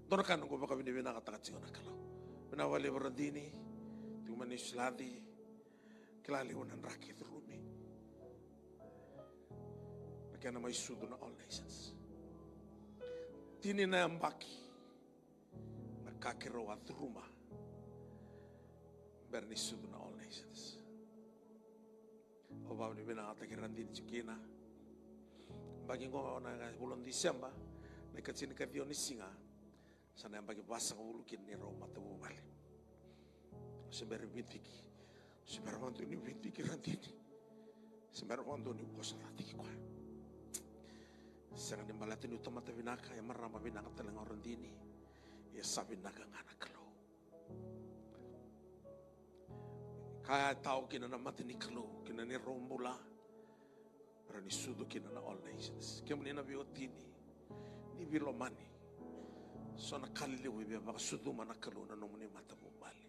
Dorkan ko baka binibina katakatsingo na kalau. Binawali berandini, tumanis ladi, kilali unan rakit rumi. Kaya may sudo na all nations. Tini na ang baki. Nakakiro at rumah. Berni sudo na all nations. O ba ni binakatakiran din chukina. Bagi ko na bulan Disemba, nagkatsin ka diyon ni singa. Sana yang bagi basa ko ulukin ni Roma tabu bali. Seber bitiki. Seber wanto ni bitiki randini. Seber wanto ni bosa ratiki kwa. Sangan dimbalatin utama binaka yang marama binaka talang orang dini ya sabi naga ngana kalau kaya tahu kina na mati ni kalau kina ni rombula rani sudu kina na all nations kemuni na biotini ni bilomani so na kalili wibe baka sudu mana kalau na nomuni mata bubali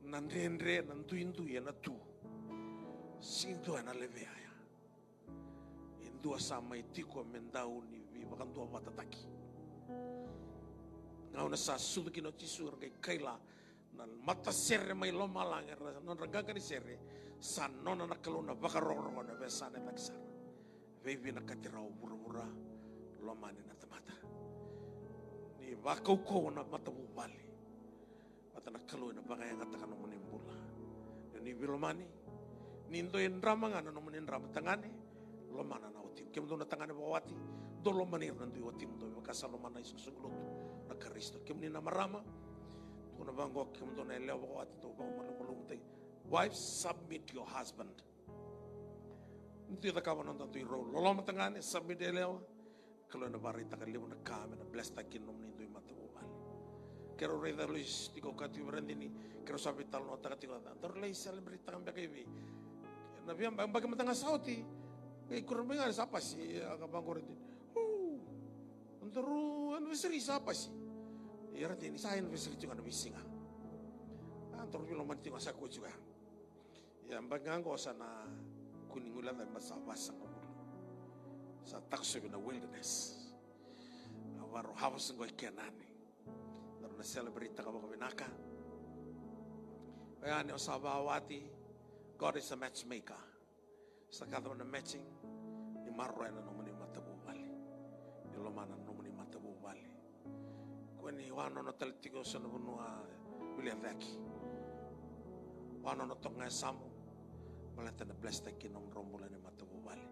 nandendre nanduindu ya na tu sindu na leve aya dua sama itiko mendau ni bahkan dua batataki. Ngau na sa sudu kino tisur kay kaila na mata serre may lomalang non ragaga ni serre sa non na kaluna baka roro na besane taksara. Baby na katiraw bura-bura lomani na tamata. Ni bakaw ko na mata bubali. Mata na kaluna baka yang katakan mo nimbula. Ni bilomani nindo yung drama nga no mo drama tangani lomana na otim kem do na tangane bawati do lomanir nandu otim do makasa lomana isusugulut na Kristo kem ni na marama do na bango kem do na lewa bawati do ba malumulum tay wives submit your husband ndi ta kawan non tantu ro loloma tangane submit lewa kalau na barita ka lewa na kame na bless ta kinom ni do mata bubal kero reda luis tiko kati brandini kero sabi tal no ta kati ko tor lay celebrate ta kambe kay na biam bagaimana tengah sauti kurang dengar siapa sih Bang Korintin? Untuk anniversary siapa sih? Ya arti ini saya anniversary juga ada bisinga. Antor bilang mati masa aku juga. Ya bagang ko sana kuning ulan dan basa-basa ngomong. Sa takso in the wilderness. Awaro hawas ngo ikenani. Daru na celebrate ka ba binaka. Kaya ni osabawati, God is a matchmaker. Sakata na matching ni marroy na nomani matabubali ni lomana nomani matabubali kweni wano no talitigo sa nabunua William Vaki wano no tonga samu malata na bless taki nom rombola ni matabubali